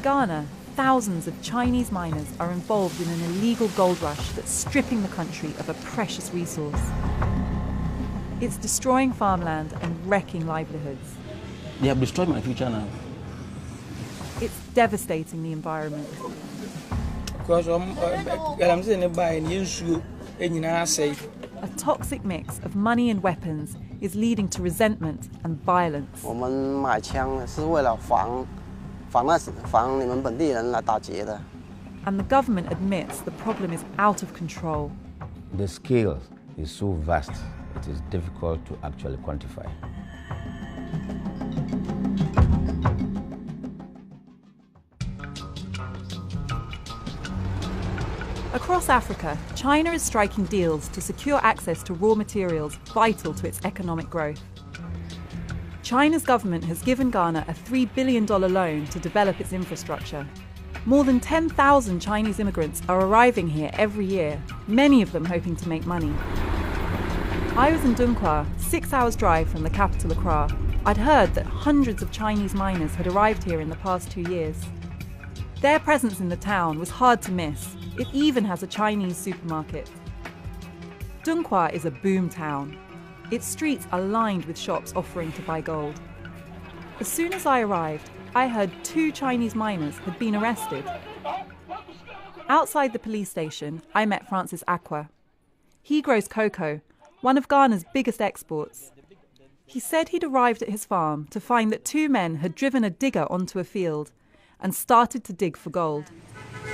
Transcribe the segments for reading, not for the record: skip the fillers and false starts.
Ghana, thousands of Chinese miners are involved in an illegal gold rush that's stripping the country of a precious resource. It's destroying farmland and wrecking livelihoods. They have destroyed my future now. It's devastating the environment. A toxic mix of money and weapons is leading to resentment and violence. And the government admits the problem is out of control. The scale is so vast, it is difficult to actually quantify. Across Africa, China is striking deals to secure access to raw materials vital to its economic growth. China's government has given Ghana a $3 billion loan to develop its infrastructure. More than 10,000 Chinese immigrants are arriving here every year, many of them hoping to make money. I was in Dunkwa, 6 hours drive from the capital Accra. I'd heard that hundreds of Chinese miners had arrived here in the past 2 years. Their presence in the town was hard to miss. It even has a Chinese supermarket. Dunkwa is a boom town. Its streets are lined with shops offering to buy gold. As soon as I arrived, I heard 2 Chinese miners had been arrested. Outside the police station, I met Francis Aqua. He grows cocoa, one of Ghana's biggest exports. He said he'd arrived at his farm to find that 2 men had driven a digger onto a field and started to dig for gold.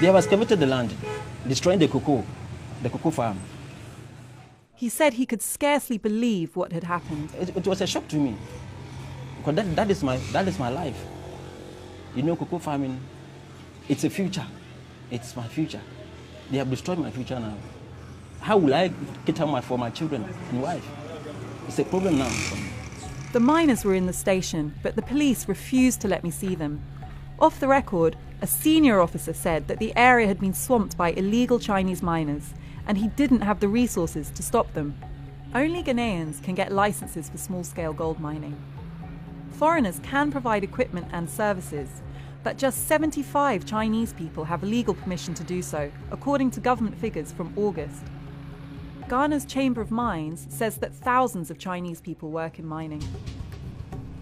They have excavated the land, destroying the cocoa farm. He said he could scarcely believe what had happened. It was a shock to me, because that is my life. You know, cocoa farming, it's a future. It's my future. They have destroyed my future now. How will I get out for my children and wife? It's a problem now. The miners were in the station, but the police refused to let me see them. Off the record, a senior officer said that the area had been swamped by illegal Chinese miners, and he didn't have the resources to stop them. Only Ghanaians can get licenses for small-scale gold mining. Foreigners can provide equipment and services, but just 75 Chinese people have legal permission to do so, according to government figures from August. Ghana's Chamber of Mines says that thousands of Chinese people work in mining.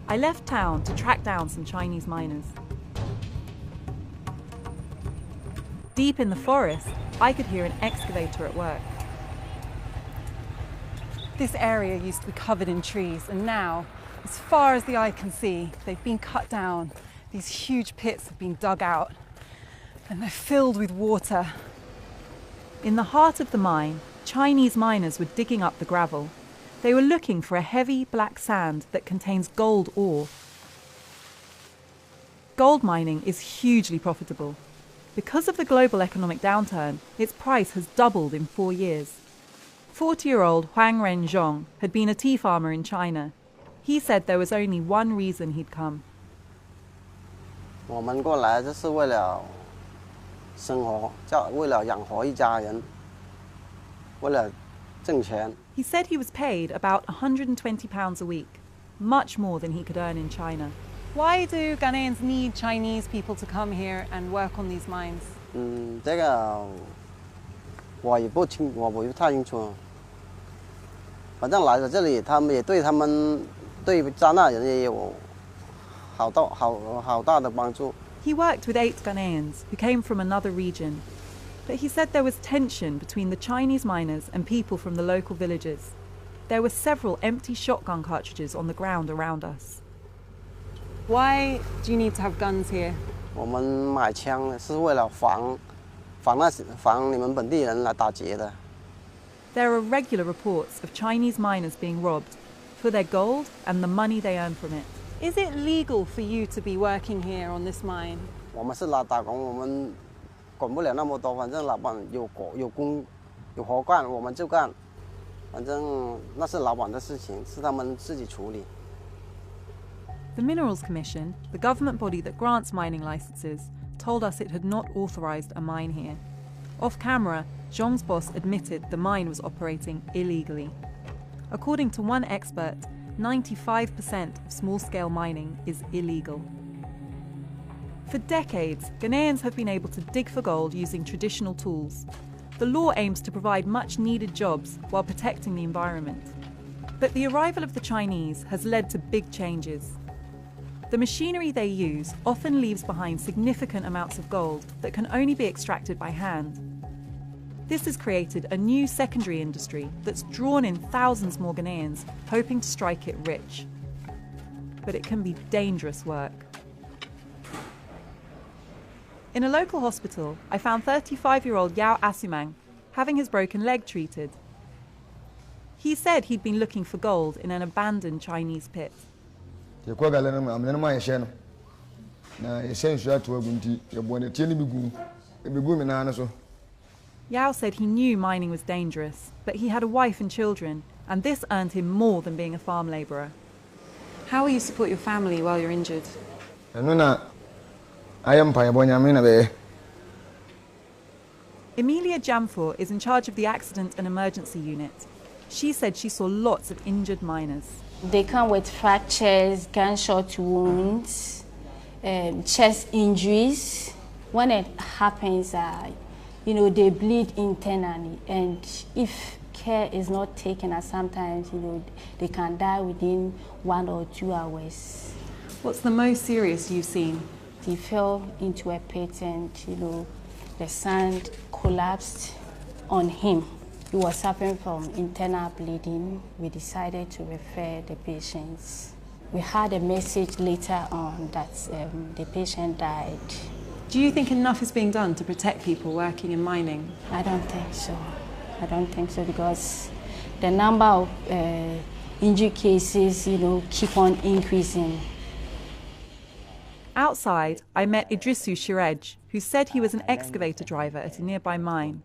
I left town to track down some Chinese miners. Deep in the forest, I could hear an excavator at work. This area used to be covered in trees, and now, as far as the eye can see, they've been cut down. These huge pits have been dug out, and they're filled with water. In the heart of the mine, Chinese miners were digging up the gravel. They were looking for a heavy black sand that contains gold ore. Gold mining is hugely profitable. Because of the global economic downturn, its price has doubled in 4 years. 40-year-old Huang Renzhong had been a tea farmer in China. He said there was only one reason he'd come. He said he was paid about £120 a week, much more than he could earn in China. Why do Ghanaians need Chinese people to come here and work on these mines? He worked with 8 Ghanaians who came from another region, but he said there was tension between the Chinese miners and people from the local villages. There were several empty shotgun cartridges on the ground around us. Why do you need to have guns here? There are regular reports of Chinese miners being robbed for their gold and the money they earn from it. Is it legal for you to be working here on this mine? The Minerals Commission, the government body that grants mining licenses, told us it had not authorised a mine here. Off camera, Zhong's boss admitted the mine was operating illegally. According to one expert, 95% of small-scale mining is illegal. For decades, Ghanaians have been able to dig for gold using traditional tools. The law aims to provide much-needed jobs while protecting the environment. But the arrival of the Chinese has led to big changes. The machinery they use often leaves behind significant amounts of gold that can only be extracted by hand. This has created a new secondary industry that's drawn in thousands more Ghanaians, hoping to strike it rich. But it can be dangerous work. In a local hospital, I found 35-year-old Yao Asumang having his broken leg treated. He said he'd been looking for gold in an abandoned Chinese pit. Yao said he knew mining was dangerous, but he had a wife and children, and this earned him more than being a farm labourer. How will you support your family while you're injured? Emilia Jamfor is in charge of the accident and emergency unit. She said she saw lots of injured miners. They come with fractures, gunshot wounds, chest injuries. When it happens, they bleed internally, and if care is not taken, sometimes, they can die within 1 or 2 hours. What's the most serious you've seen? He fell into a pit and, the sand collapsed on him. He was suffering from internal bleeding. We decided to refer the patients. We had a message later on that the patient died. Do you think enough is being done to protect people working in mining? I don't think so. I don't think so, because the number of injury cases, keep on increasing. Outside, I met Idrisu Shirej, who said he was an excavator driver at a nearby mine.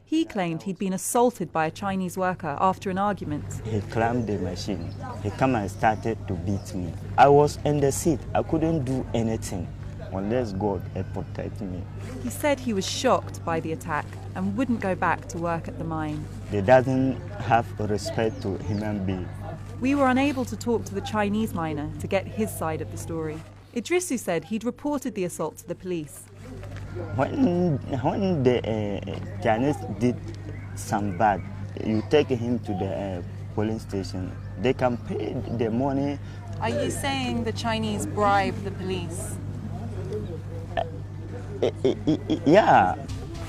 He claimed he'd been assaulted by a Chinese worker after an argument. He climbed the machine. He came and started to beat me. I was in the seat. I couldn't do anything unless God had protected me. He said he was shocked by the attack and wouldn't go back to work at the mine. They doesn't have respect to human beings. We were unable to talk to the Chinese miner to get his side of the story. Idrisu said he'd reported the assault to the police. When the Chinese did some bad, you take him to the police station. They can pay the money. Are you saying the Chinese bribe the police? Yeah.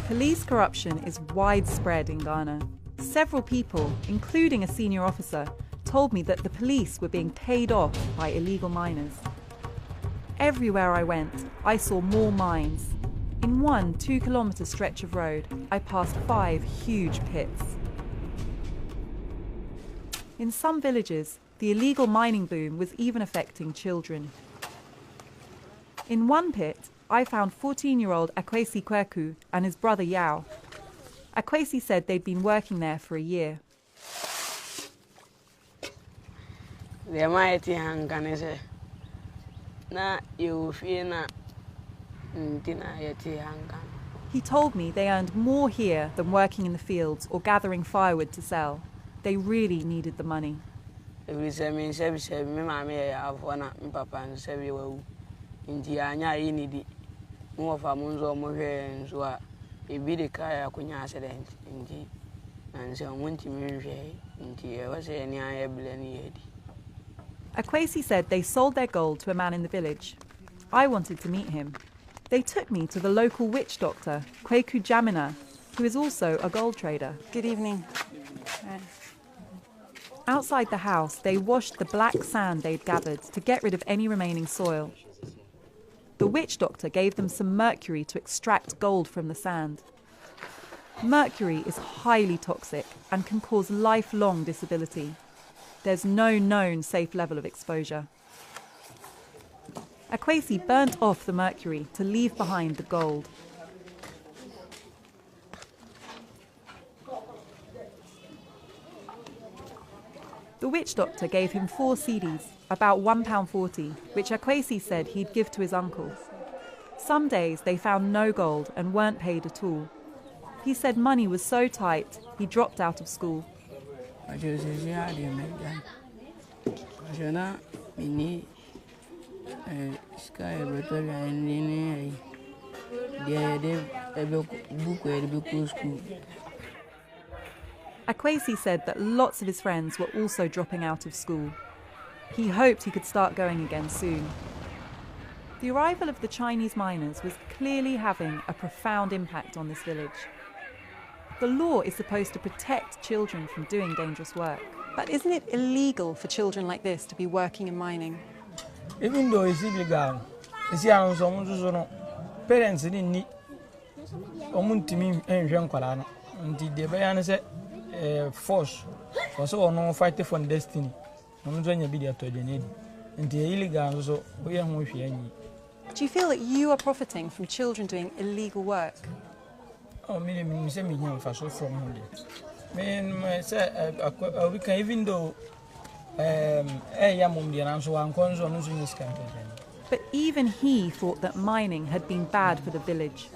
Police corruption is widespread in Ghana. Several people, including a senior officer, told me that the police were being paid off by illegal miners. Everywhere I went, I saw more mines. In one 2-kilometre stretch of road, I passed 5 huge pits. In some villages, the illegal mining boom was even affecting children. In one pit, I found 14-year-old Akwesi Kweku and his brother Yao. Akwesi said they'd been working there for a year. He told me they earned more here than working in the fields or gathering firewood to sell. They really needed the money. Akwesi said they sold their gold to a man in the village. I wanted to meet him. They took me to the local witch doctor, Kweku Jamina, who is also a gold trader. Good evening. Outside the house, they washed the black sand they'd gathered to get rid of any remaining soil. The witch doctor gave them some mercury to extract gold from the sand. Mercury is highly toxic and can cause lifelong disability. There's no known safe level of exposure. Akwesi burnt off the mercury to leave behind the gold. The witch doctor gave him 4 cedis, about £1.40, which Akwesi said he'd give to his uncle. Some days they found no gold and weren't paid at all. He said money was so tight, he dropped out of school. Sky laboratory and in a book school. Akwesi said that lots of his friends were also dropping out of school. He hoped he could start going again soon. The arrival of the Chinese miners was clearly having a profound impact on this village. The law is supposed to protect children from doing dangerous work. But isn't it illegal for children like this to be working in mining? Even though it's illegal, it's no parents didn't need until the bayan said force for so no fight for destiny. Illegal, so we are more. Do you feel that you are profiting from children doing illegal work? Oh, me from home. We can even though But even he thought that mining had been bad for the village.